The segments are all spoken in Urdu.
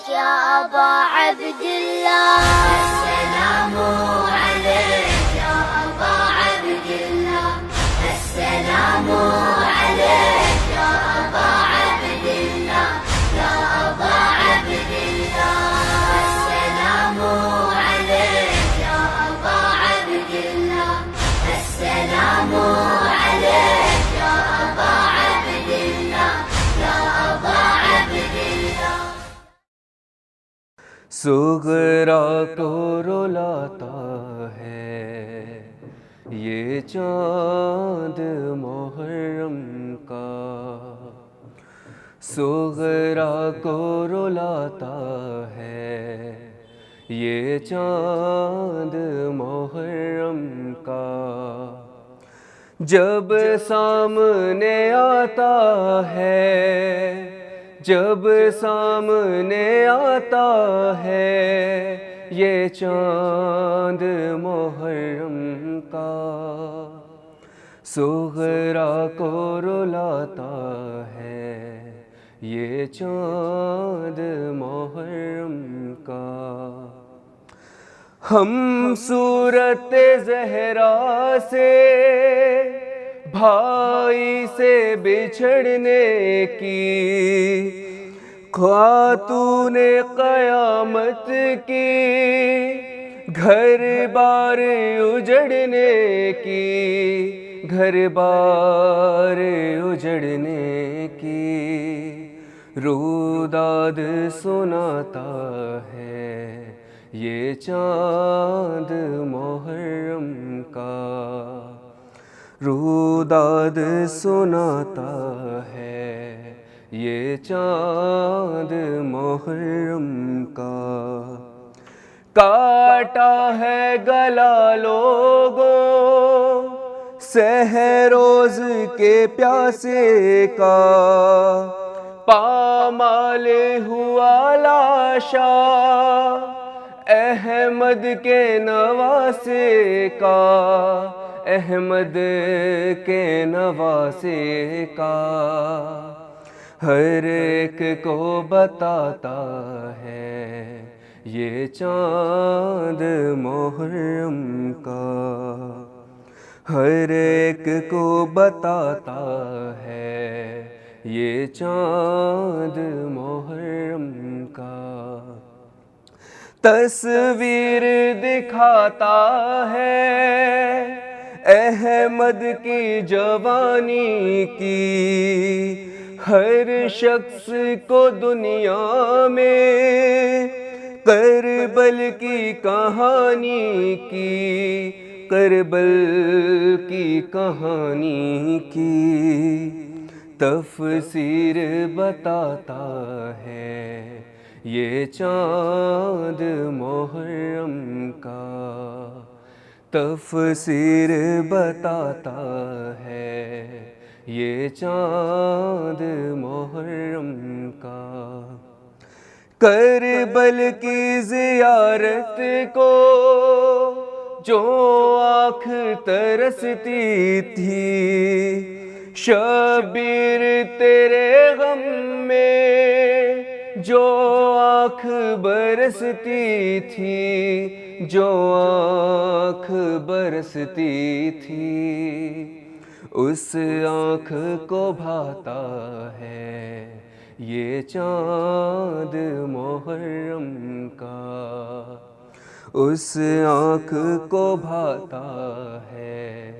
يا أبا عبد الله، السلام عليك يا أبا عبد الله، السلام عليك يا أبا عبد الله، يا أبا عبد الله، السلام عليك يا أبا عبد الله، السلام عليك يا أبا عبد الله، يا أبا عبد الله۔ صغرا کو رلاتا ہے یہ چاند محرم کا، صغرا کو رلاتا ہے یہ چاند محرم کا، جب سامنے آتا ہے، جب سامنے آتا ہے یہ چاند محرم کا، صغرا کو رلاتا ہے یہ چاند محرم کا۔ ہم صورت زہرا سے بھائی سے بچھڑنے کی، خاتون قیامت کی گھر بار اجڑنے کی، گھر بار اجڑنے کی، روداد سناتا ہے یہ چاند محرم کا، روداد سناتا ہے یہ چاند محرم کا۔ کاٹا ہے گلا لوگوں سحروز کے پیاسے کا، پامال ہوا لاشا احمد کے نواسے کا، احمد کے نواسے کا، ہر ایک کو بتاتا ہے یہ چاند محرم کا، ہر ایک کو بتاتا ہے یہ چاند محرم کا۔ تصویر دکھاتا ہے احمد کی جوانی کی، ہر شخص کو دنیا میں کربل کی کہانی کی، کربل کی کہانی کی تفسیر بتاتا ہے یہ چاند محرم کا، تفسیر بتاتا ہے یہ چاند محرم کا۔ کربل کی زیارت کو جو آنکھ ترستی تھی، شبیر تیرے غم میں جو آنکھ برستی تھی، جو آنکھ برستی تھی، اس آنکھ کو بھاتا ہے یہ چاند محرم کا، اس آنکھ کو بھاتا ہے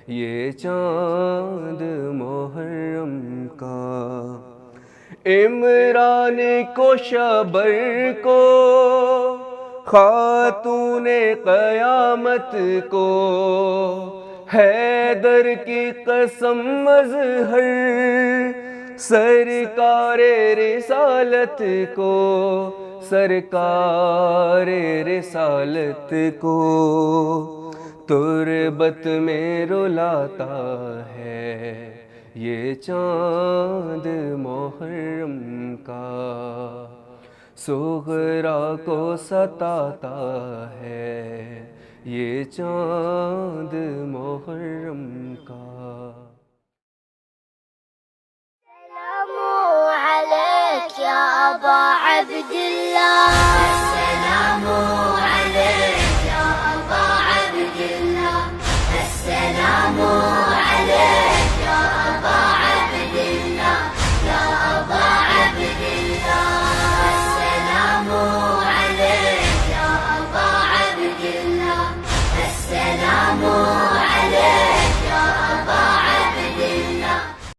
یہ چاند محرم کا۔ عمران کو شبر کو خاتون قیامت کو، حیدر کی قسم مظہر سرکار رسالت کو، سرکار رسالت کو تربت میں رلاتا ہے یہ چاند محرم کا، صغرا کو ستاتا ہے یہ چاند محرم کا۔ السلام عليك يا أبا عبد الله السلام